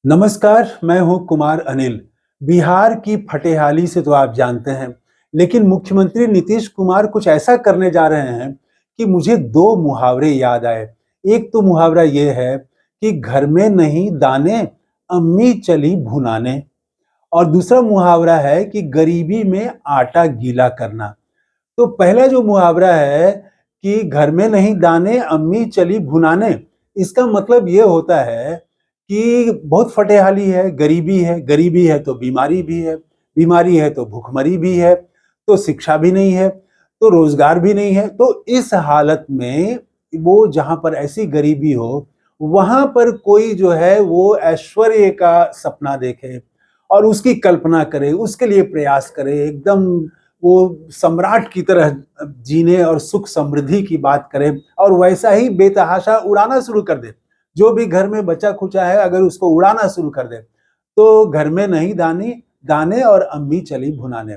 नमस्कार, मैं हूं कुमार अनिल। बिहार की फटेहाली से तो आप जानते हैं, लेकिन मुख्यमंत्री नीतीश कुमार कुछ ऐसा करने जा रहे हैं कि मुझे दो मुहावरे याद आए। एक तो मुहावरा ये है कि घर में नहीं दाने, अम्मी चली भुनाने, और दूसरा मुहावरा है कि गरीबी में आटा गीला करना। तो पहला जो मुहावरा है कि घर में नहीं दाने, अम्मी चली भुनाने, इसका मतलब ये होता है कि बहुत फटेहाली है, गरीबी है तो बीमारी भी है, बीमारी है तो भूखमरी भी है, तो शिक्षा भी नहीं है, तो रोजगार भी नहीं है। तो इस हालत में वो जहां पर ऐसी गरीबी हो, वहां पर कोई जो है वो ऐश्वर्य का सपना देखे और उसकी कल्पना करे, उसके लिए प्रयास करे, एकदम वो सम्राट की तरह जीने और सुख समृद्धि की बात करे और वैसा ही बेतहाशा उड़ाना शुरू कर दे। जो भी घर में बचा खुचा है, अगर उसको उड़ाना शुरू कर दे तो घर में नहीं दानी दाने और अम्मी चली भुनाने।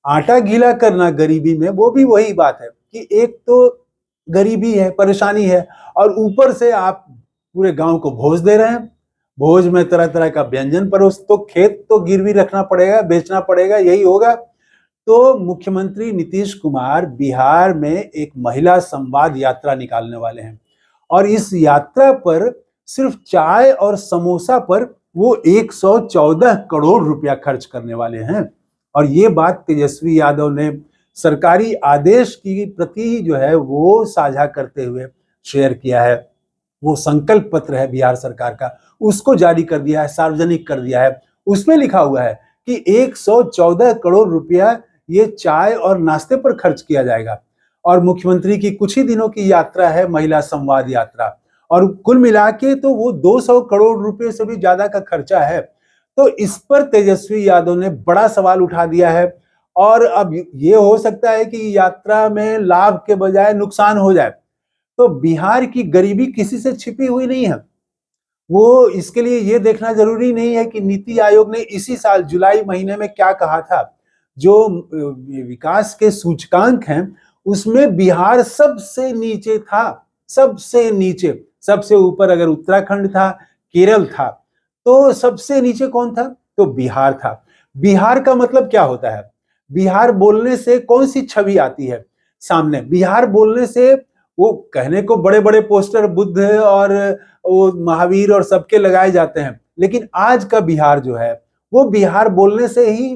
आटा गीला करना गरीबी में, वो भी वही बात है कि एक तो गरीबी है, परेशानी है, और ऊपर से आप पूरे गांव को भोज दे रहे हैं। भोज में तरह तरह का व्यंजन परोस, तो खेत तो गिरवी रखना पड़ेगा, बेचना पड़ेगा, यही होगा। तो मुख्यमंत्री नीतीश कुमार बिहार में एक महिला संवाद यात्रा निकालने वाले हैं और इस यात्रा पर सिर्फ चाय और समोसा पर वो 114 करोड़ रुपया खर्च करने वाले हैं। और ये बात तेजस्वी यादव ने सरकारी आदेश की प्रति जो है वो साझा करते हुए शेयर किया है। वो संकल्प पत्र है बिहार सरकार का, उसको जारी कर दिया है, सार्वजनिक कर दिया है। उसमें लिखा हुआ है कि 114 करोड़ रुपया ये चाय और नाश्ते पर खर्च किया जाएगा। और मुख्यमंत्री की कुछ ही दिनों की यात्रा है, महिला संवाद यात्रा, और कुल मिला के तो वो 200 करोड़ रुपए से भी ज्यादा का खर्चा है। तो इस पर तेजस्वी यादव ने बड़ा सवाल उठा दिया है। और अब ये हो सकता है कि यात्रा में लाभ के बजाय नुकसान हो जाए। तो बिहार की गरीबी किसी से छिपी हुई नहीं है। वो इसके लिए ये देखना जरूरी नहीं है कि नीति आयोग ने इसी साल जुलाई महीने में क्या कहा था। जो विकास के सूचकांक हैं उसमें बिहार सबसे नीचे था, सबसे नीचे। सबसे ऊपर अगर उत्तराखंड था, केरल था, तो सबसे नीचे कौन था? तो बिहार था। बिहार का मतलब क्या होता है? बिहार बोलने से कौन सी छवि आती है सामने? बिहार बोलने से वो कहने को बड़े बड़े पोस्टर बुद्ध और वो महावीर और सबके लगाए जाते हैं, लेकिन आज का बिहार जो है वो बिहार बोलने से ही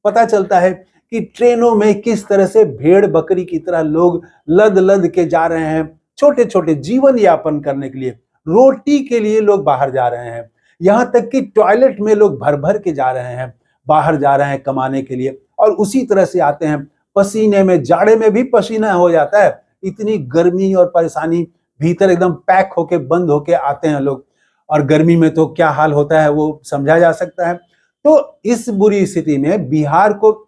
पता चलता है कि ट्रेनों में किस तरह से भेड़ बकरी की तरह लोग लद लद के जा रहे हैं, छोटे छोटे जीवन यापन करने के लिए, रोटी के लिए लोग बाहर जा रहे हैं। यहां तक कि टॉयलेट में लोग भर भर के जा रहे हैं, बाहर जा रहे हैं कमाने के लिए, और उसी तरह से आते हैं। पसीने में, जाड़े में भी पसीना हो जाता है, इतनी गर्मी और परेशानी, भीतर एकदम पैक होके बंद होके आते हैं लोग। और गर्मी में तो क्या हाल होता है वो समझा जा सकता है। तो इस बुरी स्थिति में बिहार को,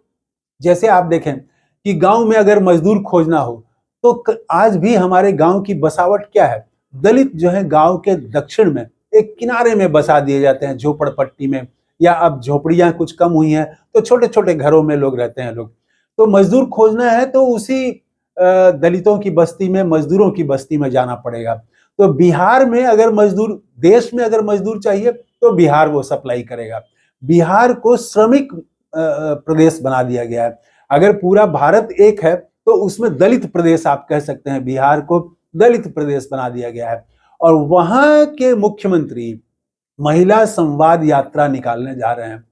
जैसे आप देखें कि गांव में अगर मजदूर खोजना हो तो आज भी हमारे गांव की बसावट क्या है? दलित जो है गांव के दक्षिण में एक किनारे में बसा दिए जाते हैं, झोपड़पट्टी में, या अब झोपड़ियां कुछ कम हुई हैं तो छोटे छोटे घरों में लोग रहते हैं लोग। तो मजदूर खोजना है तो उसी दलितों की बस्ती में, मजदूरों की बस्ती में जाना पड़ेगा। तो बिहार में अगर मजदूर, देश में अगर मजदूर चाहिए तो बिहार वो सप्लाई करेगा। बिहार को श्रमिक प्रदेश बना दिया गया है। अगर पूरा भारत एक है तो उसमें दलित प्रदेश आप कह सकते हैं, बिहार को दलित प्रदेश बना दिया गया है। और वहां के मुख्यमंत्री महिला संवाद यात्रा निकालने जा रहे हैं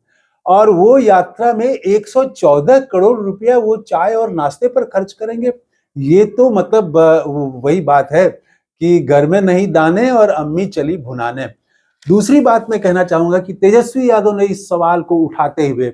और वो यात्रा में 114 करोड़ रुपया वो चाय और नाश्ते पर खर्च करेंगे। ये तो मतलब वही बात है कि घर में नहीं दाने और अम्मी चली भुनाने। दूसरी बात मैं कहना चाहूंगा कि तेजस्वी यादव ने इस सवाल को उठाते हुए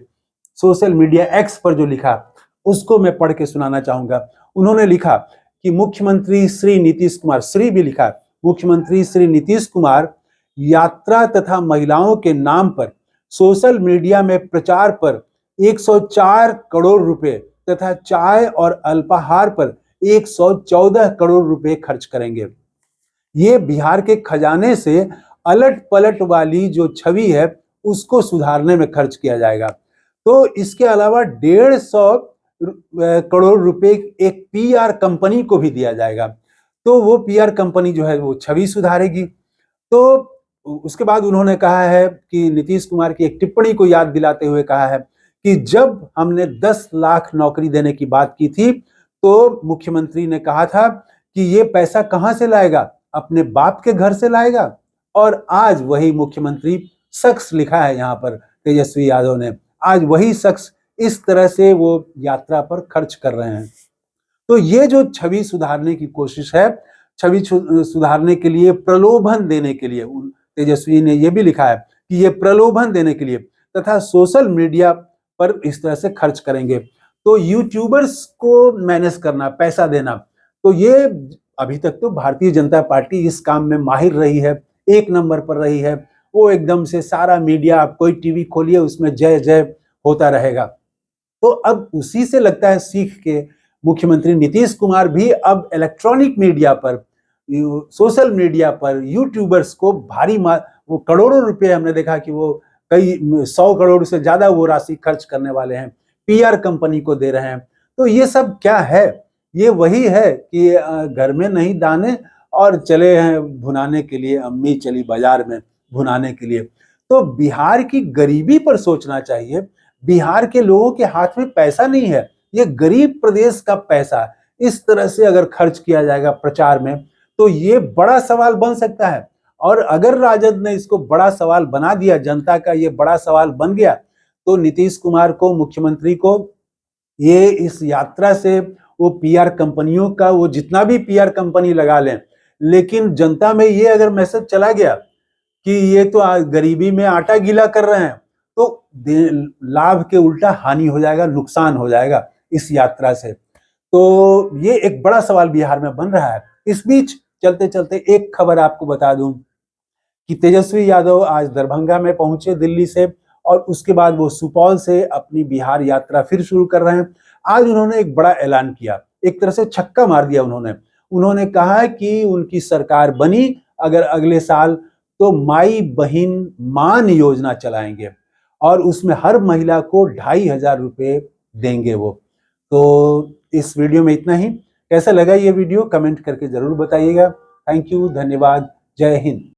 सोशल मीडिया एक्स पर जो लिखा, उसको मैं पढ़ के सुनाना चाहूंगा। उन्होंने लिखा कि मुख्यमंत्री श्री नीतीश कुमार, श्री भी लिखा, मुख्यमंत्री श्री नीतीश कुमार यात्रा तथा महिलाओं के नाम पर सोशल मीडिया में प्रचार पर 104 करोड़ रुपए तथा चाय और अल्पाहार पर 114 करोड़ रुपए खर्च करेंगे। ये बिहार के खजाने से अलट पलट वाली जो छवि है उसको सुधारने में खर्च किया जाएगा। तो इसके अलावा 150 करोड़ रुपए एक पीआर कंपनी को भी दिया जाएगा। तो वो पीआर कंपनी जो है वो छवि सुधारेगी। तो उसके बाद उन्होंने कहा है कि नीतीश कुमार की एक टिप्पणी को याद दिलाते हुए कहा है कि जब हमने 10 लाख नौकरी देने की बात की थी तो मुख्यमंत्री ने कहा था कि ये पैसा कहां से लाएगा, अपने बाप के घर से लाएगा। और आज वही मुख्यमंत्री शख्स लिखा है यहाँ पर तेजस्वी यादव ने, आज वही शख्स इस तरह से वो यात्रा पर खर्च कर रहे हैं। तो ये जो छवि सुधारने की कोशिश है, छवि सुधारने के लिए प्रलोभन देने के लिए, तेजस्वी ने ये भी लिखा है कि ये प्रलोभन देने के लिए तथा सोशल मीडिया पर इस तरह से खर्च करेंगे। तो यूट्यूबर्स को मैनेज करना, पैसा देना, तो ये अभी तक तो भारतीय जनता पार्टी इस काम में माहिर रही है, एक नंबर पर रही है। वो एकदम से सारा मीडिया, आप कोई टीवी खोलिए उसमें जय जय होता रहेगा। तो अब उसी से लगता है सीख के मुख्यमंत्री नीतीश कुमार भी अब इलेक्ट्रॉनिक मीडिया पर, सोशल मीडिया पर यूट्यूबर्स को भारी वो करोड़ों रुपए, हमने देखा कि वो कई 100 करोड़ से ज्यादा वो राशि खर्च करने वाले हैं, पीआर कंपनी को दे रहे हैं। तो ये सब क्या है? ये वही है कि घर में नहीं दाने और चले हैं भुनाने के लिए, अम्मी चली बाजार में भुनाने के लिए। तो बिहार की गरीबी पर सोचना चाहिए। बिहार के लोगों के हाथ में पैसा नहीं है, ये गरीब प्रदेश का पैसा इस तरह से अगर खर्च किया जाएगा प्रचार में, तो ये बड़ा सवाल बन सकता है। और अगर राजद ने इसको बड़ा सवाल बना दिया, जनता का ये बड़ा सवाल बन गया, तो नीतीश कुमार को, मुख्यमंत्री को, ये इस यात्रा से वो पीआर कंपनियों का, वो जितना भी पीआर कंपनी लगा लें, लेकिन जनता में ये अगर मैसेज चला गया कि ये तो गरीबी में आटा गीला कर रहे हैं, तो लाभ के उल्टा हानि हो जाएगा, नुकसान हो जाएगा इस यात्रा से। तो ये एक बड़ा सवाल बिहार में बन रहा है। इस बीच चलते चलते एक खबर आपको बता दूं कि तेजस्वी यादव आज दरभंगा में पहुंचे दिल्ली से, और उसके बाद वो सुपौल से अपनी बिहार यात्रा फिर शुरू कर रहे हैं। आज उन्होंने एक बड़ा ऐलान किया, एक तरह से छक्का मार दिया उन्होंने कहा कि उनकी सरकार बनी अगर अगले साल, तो माई बहिन मान योजना चलाएंगे और उसमें हर महिला को 2,500 रुपए देंगे वो। तो इस वीडियो में इतना ही। कैसा लगा ये वीडियो कमेंट करके जरूर बताइएगा। थैंक यू, धन्यवाद, जय हिंद।